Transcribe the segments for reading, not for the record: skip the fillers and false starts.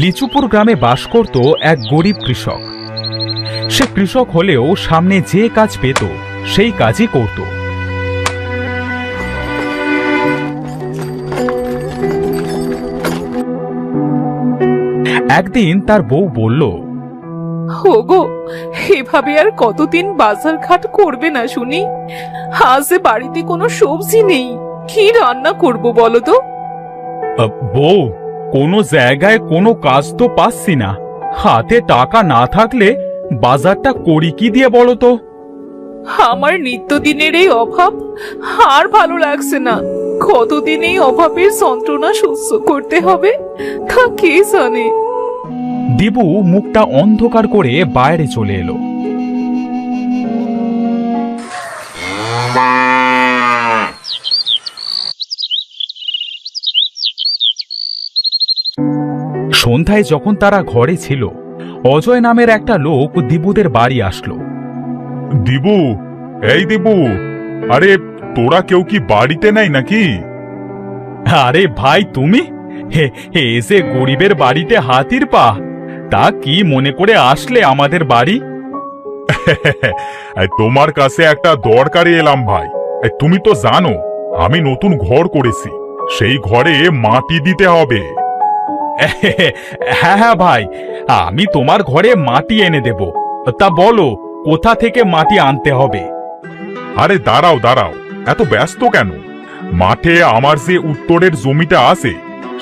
লিচুপুর গ্রামে বাস করত এক গরিব কৃষক। সে কৃষক হলেও সামনে যে কাজ পেত সেই কাজই করত। একদিন তার বউ বলল, ওগো, এভাবে আর কতদিন বাজার ঘাট করবে না শুনি? আজ বাড়িতে কোনো সবজি নেই, কি রান্না করব বলো তো? বউ, কোনো জায়গায় কোনো কাজ তো পাচ্ছি না। হাতে টাকা না থাকলে বাজারটা করি কি দিয়ে বলো তো? আমার নিত্যদিনের এই অভাব আর ভালো লাগছে না। কতদিন এই অভাবের যন্ত্রণা সহ্য করতে হবে তা কে জানে। দিবু মুখটা অন্ধকার করে বাইরে চলে এলো। সন্ধ্যায় যখন তারা ঘরে ছিল, অজয় নামের একটা লোক দিবুদের বাড়ি আসলো। দিবু, এই দিবু, আরে তোরা কেউ কি বাড়িতে নাই নাকি? আরে ভাই, তুমি এসে গরিবের বাড়িতে হাতির পা, তা কি মনে করে আসলে আমাদের বাড়ি? তোমার কাছে একটা দরকারে এলাম ভাই। তুমি তো জানো আমি নতুন ঘর করেছি, সেই ঘরে মাটি দিতে হবে। হ্যাঁ হ্যাঁ ভাই, আমি তোমার ঘরে মাটি এনে দেব। তা বলো, কোথা থেকে মাটি আনতে হবে? আরে দাঁড়াও দাঁড়াও, এত ব্যস্ত কেন? মাঠে আমার যে উত্তরের জমিটা আছে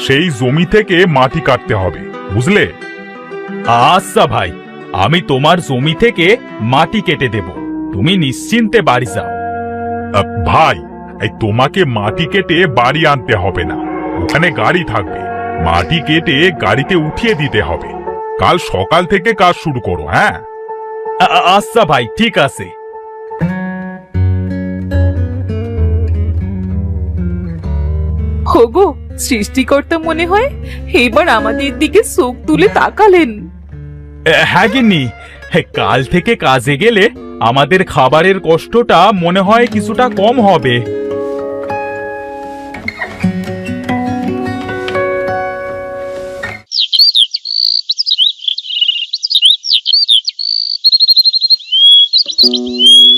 সেই জমি থেকে মাটি কাটতে হবে, বুঝলে? আচ্ছা ভাই, আমি তোমার জমি থেকে মাটি কেটে দেব, তুমি নিশ্চিন্তে বাড়ি যাও। ভাই, এই তোমাকে মাটি কেটে বাড়ি আনতে হবে না, ওখানে গাড়ি থাকবে, মাটি কেটে গাড়িতে উঠিয়ে দিতে হবে। কাল সকাল থেকে কাজ শুরু করো। হ্যাঁ আচ্ছা ভাই, ঠিক আছে। ওগো, সৃষ্টিকর্তা মনে হয় এবার আমাদের দিকে চোখ তুলে তাকালেন। হ্যাঁ গিন্নি, কাল থেকে কাজে গেলে আমাদের খাবারের কষ্টটা মনে হয় কিছুটা কম হবে।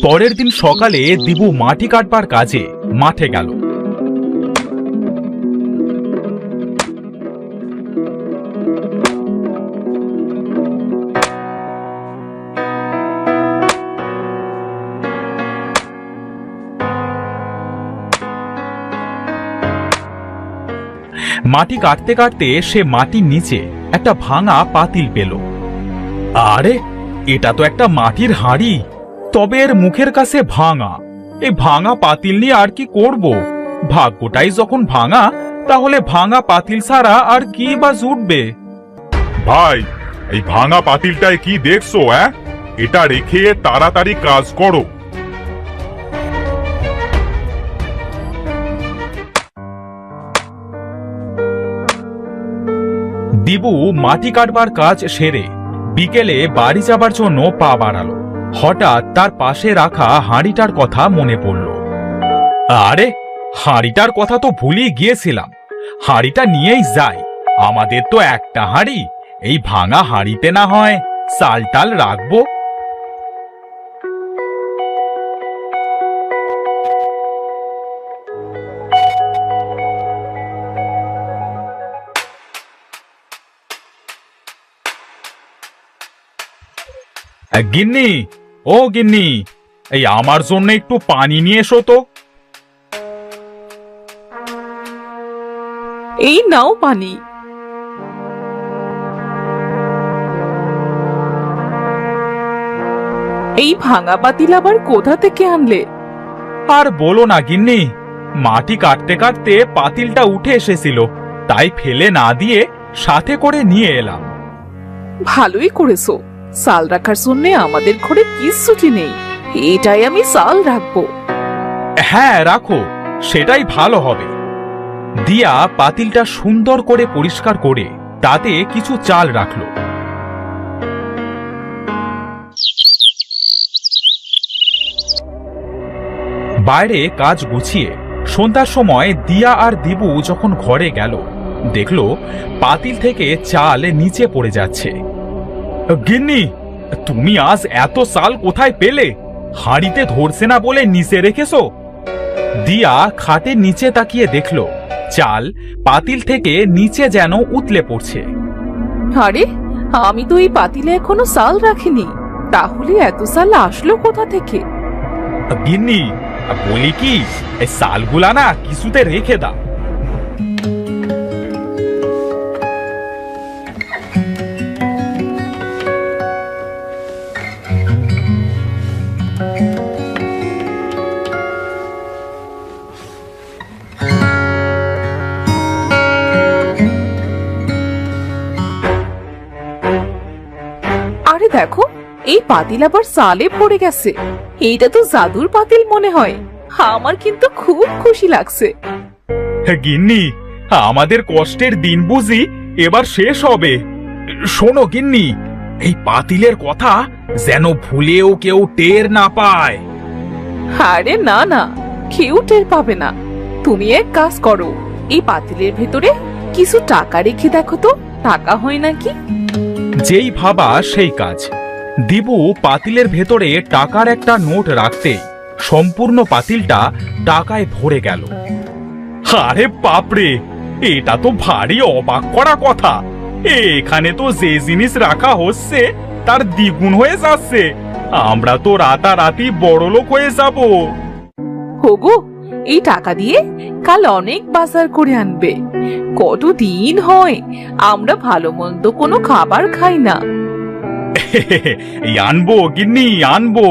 পরের দিন সকালে দিবু মাটি কাটবার কাজে মাঠে গেল। মাটি কাটতে কাটতে সে মাটির নিচে একটা ভাঙা পাতিল পেল। আরে, এটা তো একটা মাটির হাঁড়ি, তবে এর মুখের কাছে ভাঙা। এই ভাঙা পাতিল নিয়ে আর কি করব? ভাগ্যটাই যখন ভাঙা, তাহলে ভাঙা পাতিল ছাড়া আর কি বা জুটবে? ভাই, এই ভাঙা পাতিলটায় কি দেখছো? এটা রেখে তাড়াতাড়ি কাজ করো। দিবু মাটি কাটবার কাজ সেরে বিকেলে বাড়ি যাবার জন্য পা বাড়ালো। হঠাৎ তার পাশে রাখা হাঁড়িটার কথা মনে পড়ল। আরে, হাঁড়িটার কথা তো ভুলেই গিয়েছিলাম, হাঁড়িটা নিয়েই যাই। আমাদের তো একটা হাঁড়ি, এই ভাঙা হাঁড়িতে না হয় চাল টাল রাখবো। গিন্নি, ও গিন্নি, এই আমার জন্য একটু পানি নিয়ে এসো তো। এই নাও পানি। এই ভাঙা পাতিল আবার কোথা থেকে আনলে? আর বলো না গিন্নি, মাটি কাটতে কাটতে পাতিলটা উঠে এসেছিল, তাই ফেলে না দিয়ে সাথে করে নিয়ে এলাম। ভালোই করেছো, চাল রাখার জন্য আমাদের ঘরে কিচ্ছুটি নেই, এটাই আমি চাল রাখবো। হ্যাঁ রাখো, সেটাই ভালো হবে। দিয়া পাতিলটা সুন্দর করে পরিষ্কার করে তাতে কিছু চাল রাখলো। বাইরে কাজ গুছিয়ে সন্ধ্যার সময় দিয়া আর দিবু যখন ঘরে গেল, দেখলো পাতিল থেকে চাল নিচে পড়ে যাচ্ছে। গিন্নি, তুমি আজ এত চাল কোথায় পেলে? হাঁড়িতে ধরছে না বলে নিচে রেখেছো? দিয়া খাটের নিচে তাকিয়ে দেখলো চাল পাতিল থেকে নিচে যেন উতলে পড়ছে। আরে, আমি তো এই পাতিলে এখনো চাল রাখিনি, তাহলে এত চাল আসলো কোথা থেকে? গিন্নি, বলি কি, এই চালগুলা না কিছুতে রেখে দাও। আরে দেখো, এই পাতিল আবার চালে ভরে গেছে। এইটা তো জাদুর পাতিল মনে হয়। আমার কিন্তু খুব খুশি লাগছে। গিন্নি, আমাদের কষ্টের দিন বুঝি এবার শেষ হবে। শোনো গিন্নি, এই পাতিলের কথা যেন ভুলেও কেউ টের না পায়। আরে না না, কেউ টের পাবে না। তুমি এক কাজ করো, এই পাতিলের ভেতরে কিছু টাকা রেখে দেখো তো, টাকা হয় নাকি। যেই ভাবা সেই কাজ। দিবু পাতিলের ভেতরে টাকার একটা নোট রাখতেই সম্পূর্ণ পাতিলটা টাকায় ভরে গেল। আরে বাপরে, এটা তো ভারী অবাক করা কথা। এখানে তো যে জিনিস রাখা হচ্ছে তার দ্বিগুণ হয়ে যাচ্ছে। আমরা তো রাতারাতি বড়লোক হয়ে যাব। হোগো, এই টাকা দিয়ে কাল অনেক বাজার করে আনবে। কতদিন হয় আমরা ভালো মন্দ কোনো খাবার খাই না। এই আনবো গিন্নি, আনবো।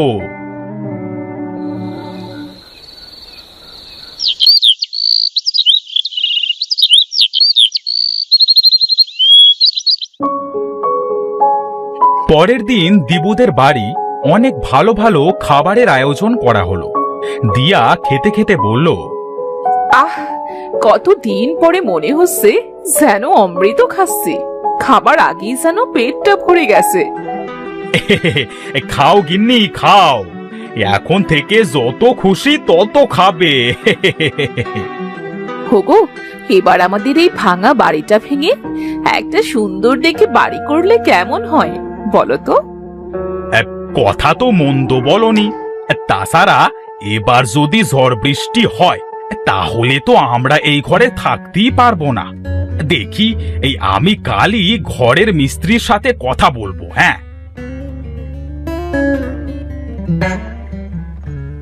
পরের দিন দিবুদের বাড়ি অনেক ভালো ভালো খাবারের আয়োজন করা হলো। দিয়া খেতে খেতে বলল, আহ, কতদিন পরে মনে হচ্ছে যেন অমৃত খাচ্ছি। খাবার আগেই যেন পেটটা ভরে গেছে। খাও গিন্নি, খাও। এখন থেকে যত খুশি তত খাবে। হোগো, এবার আমাদের এই ভাঙা বাড়িটা ভেঙে একটা সুন্দর দেখে বাড়ি করলে কেমন হয় বলো তো? কথা তো মন্দ বলনি। তাছাড়া এবার যদি ঝড় বৃষ্টি হয় তাহলে তো আমরা এই ঘরে থাকতেই পারবো না। দেখি, এই আমি কালই ঘরের মিস্ত্রির সাথে কথা বলবো। হ্যাঁ।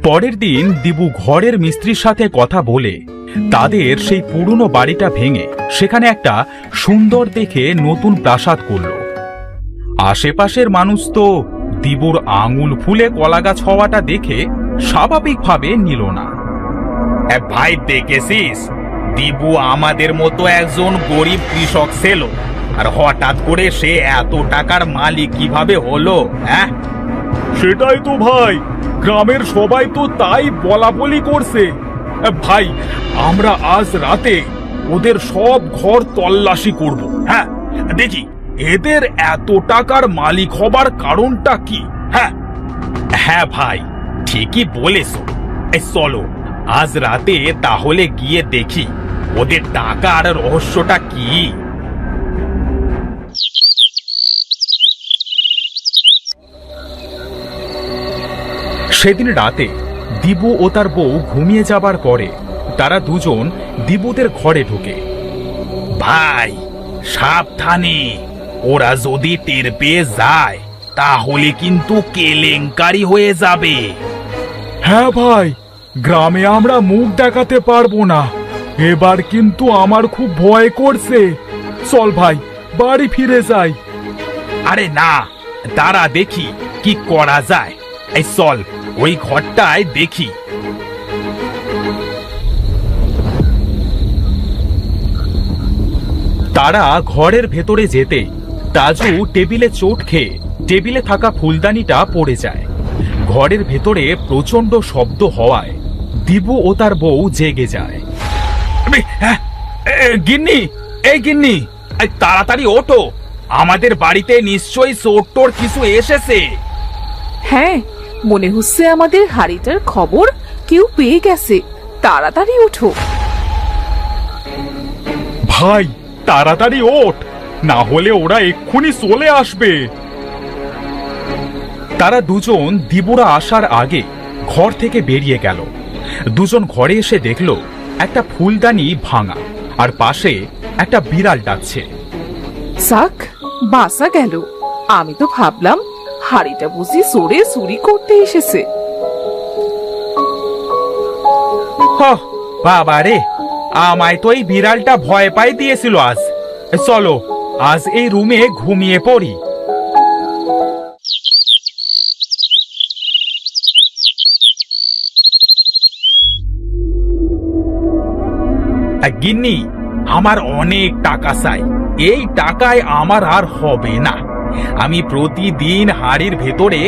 পরের দিন দিবু ঘরের মিস্ত্রির সাথে কথা বলে তাদের সেই পুরনো বাড়িটা ভেঙে সেখানে একটা সুন্দর দেখে নতুন প্রাসাদ করল। আশেপাশের মানুষ তো দিবুর আঙুল ফুলে কলাগাছ হওয়াটা দেখে স্বাভাবিকভাবে নিল না। ভাই, দেখেছিস, দিবু আমাদের মতো একজন গরিব কৃষক ছিল, আর হঠাৎ করে সে এত টাকার মালিক কিভাবে হলো? হ্যাঁ, সেটাই তো ভাই, গ্রামের সবাই তো তাই বলা বলি করছে। ভাই, আমরা আজ রাতে ওদের সব ঘর তল্লাশি করব। হ্যাঁ, দেখি এদের এত টাকার মালিক হবার কারণটা কি। হ্যাঁ হ্যাঁ ভাই, ঠিকই বলেছ। চলো আজ রাতে তাহলে গিয়ে দেখি ওদের টাকার রহস্যটা কি। সেদিন রাতে দিবু ও তার বউ ঘুমিয়ে যাবার পরে তারা দুজন দিবুদের ঘরে ঢোকে। ভাই, সাবধানে, ওরা যদি টের পেয়ে যায় তাহলে কিন্তু কেলেঙ্কারি হয়ে যাবে। হ্যাঁ ভাই, গ্রামে আমরা মুখ দেখাতে পারবো না। এবার কিন্তু আমার খুব ভয় করছে। চল ভাই, বাড়ি ফিরে যাই। আরে না, দাঁড়া দেখি কি করা যায়। এই চল, ওই ঘরটায় দেখি। তারা ঘরের ভেতরে যেতে তাজু টেবিলে চোট খেয়ে টেবিলে থাকা ফুলদানিটা পড়ে যায়। ঘরের ভেতরে প্রচন্ড শব্দ হওয়ায় দিবু ও তার বউ জেগে যায়। গিন্নি, এই গিন্নি, তাড়াতাড়ি ওঠো, আমাদের বাড়িতে নিশ্চয়ই চোর টোর কিছু এসেছে। হ্যাঁ, মনে হচ্ছে আমাদের হাড়িটার খবর কেউ পেয়ে গেছে। তাড়াতাড়ি ওঠো। ভাই, তাড়াতাড়ি ওঠ, না হলে ওরা এক্ষুনি চলে আসবে। তারা দুজন দিবুরা আসার আগে ঘর থেকে বেরিয়ে গেল। দুজন ঘরে এসে দেখল একটা ফুলদানি ভাঙা, আর পাশে একটা বিড়াল ডাকছে। সাক, বাসা গেল। আমি তো ভাবলাম হাড়িটা বুঝি সরে চুরি করতে এসেছে। বাবা রে, আমায় তো এই বিড়ালটা ভয় পাই দিয়েছিল। আজ চলো, আজ এই রুমে ঘুমিয়ে পড়ি। গিন্নি, আমার অনেক টাকা চাই। এই টাকায় আমার আর হবে না। আমি প্রতিদিন হাড়ির ভেতরে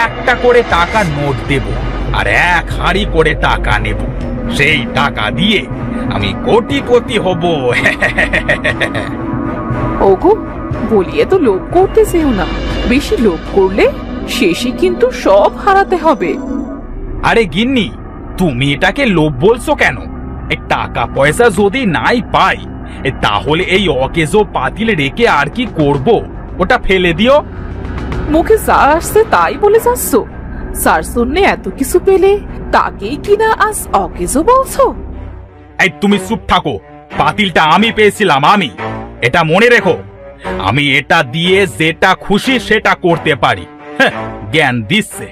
একটা করে টাকা নোট দেব, আর এক হাড়ি করে টাকা নেব। সেই টাকা দিয়ে আমি কোটিপতি হব। ওগো, বলিয়ে তো লোভ করতে চেও না। বেশি লোভ করলে শেষে কিন্তু সব হারাতে হবে। আরে গিন্নি, তুমি এটাকে লোভ বলছো কেন? এই টাকা পয়সা যদি নাই পাই, তাহলে এই অকেজো পাতিল রেখে আর কি করব? ওটা ফেলে দিও। মুখে যা আসছে তাই বলে যাচ্ছ। স্যার শুনলে এত কিছু পেলে তাকেই কিনা আজ অকেজো বলছো? এই তুমি চুপ থাকো। পাতিলটা আমি পেয়েছিলাম, আমি। এটা মনে রেখো, আমি এটা দিয়ে যেটা খুশি সেটা করতে পারি। জ্ঞান দিচ্ছে।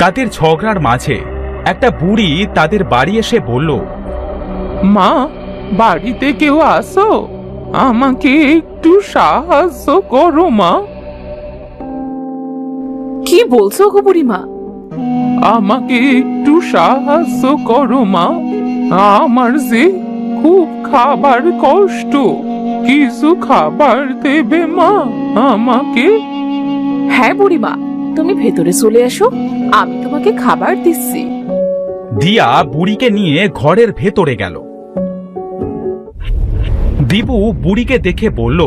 তাদের ঝগড়ার মাঝে একটা বুড়ি তাদের বাড়ি এসে বলল, মা, বাড়িতে কেউ আসো, আমাকে একটু সাহায্য করো মা। কি বলছো গো বুড়িমা? আমাকে একটু সাহায্য করো মা, আমার যে খুব খাবার কষ্ট, কিছু খাবার দেবে মা আমাকে? হ্যাঁ বুড়িমা, তুমি ভেতরে চলে এসো, আমি তোমাকে খাবার দিচ্ছি। দিয়া বুড়িকে নিয়ে ঘরের ভেতরে গেল। দিবু বুড়িকে দেখে বলল,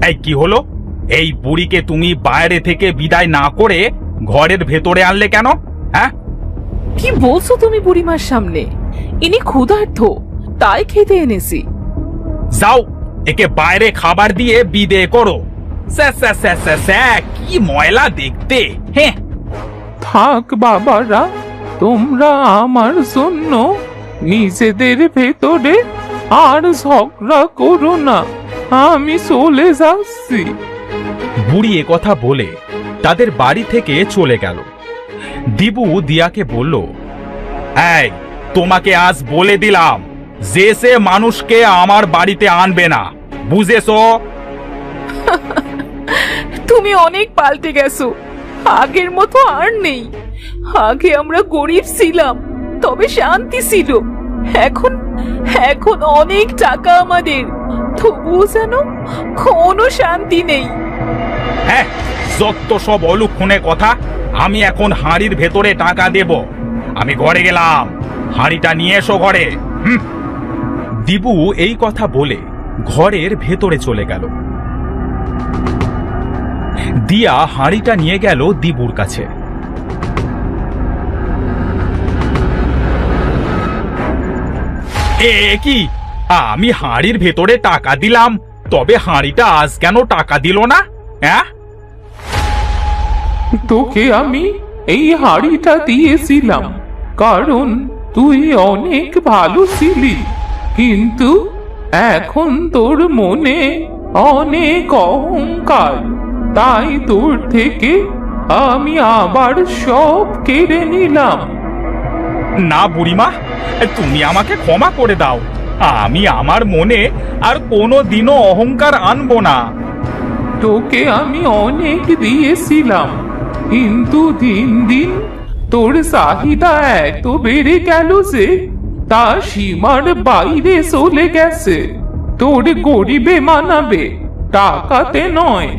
এই কি হলো? এই বুড়িকে তুমি বাইরে থেকে বিদায় না করে ঘরের ভেতরে আনলে কেন? হ্যাঁ, কি বলছো তুমি বুড়িমার সামনে? ইনি ক্ষুধার্ত, তাই খেতে এনেছি। যাও, একে বাইরে খাবার দিয়ে বিদে করো। স্যা, স্যা, স্যা, স্যা, স্যা, কি ময়লা দেখতে। হ্যাঁ, থাক বাবারা, তোমরা আমার জন্য নিজেদের ভেতরে আর ঝগড়া করো না, আমি চলে যাচ্ছি। বুড়ি কথা বলে তাদের বাড়ি থেকে চলে গেল। দিবু দিয়াকে বলল, এই, তোমাকে আজ বলে দিলাম যে সে মানুষকে আমার বাড়িতে আনবে না, বুঝেছো? তুমি অনেক পাল্টে গেছো, আগের মতো আর নেই। আগে আমরা গরিব ছিলাম, তবে শান্তি ছিল। এখন এখন অনেক টাকা আমাদের, তবুও যেন কোনো শান্তি নেই। হ্যাঁ, যত সব অলুক্ষণে কথা। আমি এখন হাঁড়ির ভেতরে টাকা দেব। আমি ঘরে গেলাম, হাঁড়িটা নিয়ে এসো ঘরে। দিবু এই কথা বলে ঘরের ভেতরে চলে গেল। দিয়া হাঁড়িটা নিয়ে গেল দিবুর কাছে। এ কি, আমি হাঁড়ির ভেতরে টাকা দিলাম, তবে হাঁড়িটা আজ কেন টাকা দিল না? হ্যাঁ, তোকে আমি এই হাড়িটা দিয়েছিলাম কারণ তুই অনেক ভালো ছিলি, কিন্তু এখন তোর মনে অনেক অহংকার, তাই তোর থেকে আমি আবার সব কেড়ে নিলাম। না বুড়িমা, তুমি আমাকে ক্ষমা করে দাও। আমি আমার মনে আর কোনো দিনও অহংকার আনবো না। তোকে আমি অনেক দিয়েছিলাম, কিন্তু দিন দিন তোর চাহিদা এত বেড়ে গেল যে তা সীমার বাইরে চলে গেছে। তোর গরিবে মানাবে, টাকাতে নয়।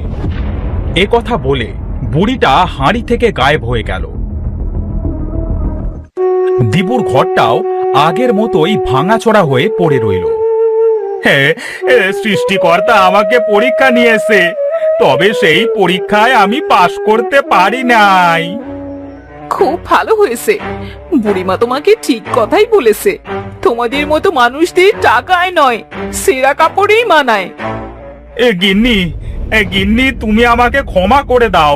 এ কথা বলে বুড়িটা হাঁড়ি থেকে গায়েব হয়ে গেল। দিবুর ঘরটাও আগের মতোই ভাঙাচোরা হয়ে পড়ে রইল। সৃষ্টিকর্তা আমাকে পরীক্ষা নিয়েছে, তবে সেই পরীক্ষায় আমি পাশ করতে পারি নাই। খুব ভালো হয়েছে, বুড়িমা তোমাকে ঠিক কথাই বলেছে। তোমাদের মতো মানুষদের টাকায় নয়, সেরা কাপড়েই মানায়। গিন্নি তুমি আমাকে ক্ষমা করে দাও,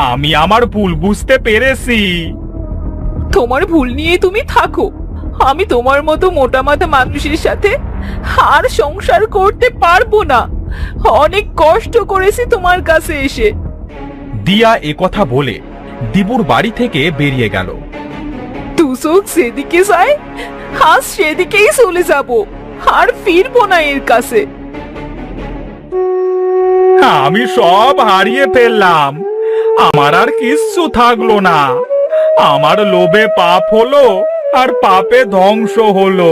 আমি আমার ভুল বুঝতে পেরেছি। তোমার ভুল নিয়ে তুমি থাকো, আমি তোমার মতো মোটা মাথা মানুষের সাথে আর সংসার করতে পারবো না। অনেক কষ্ট করেছি তোমার কাছে এসে। দিয়া কথা বলে দিবুর বাড়ি থেকে বেরিয়ে গেল। দুচোখ সেদিকে যায়, আজ সেদিকেই চলে যাব, আর ফিরবো না এর কাছে। আমি সব হারিয়ে ফেললাম, আমার আর কিচ্ছু থাকলো না। আমার লোভে পাপ হলো, আর পাপে ধ্বংস হলো।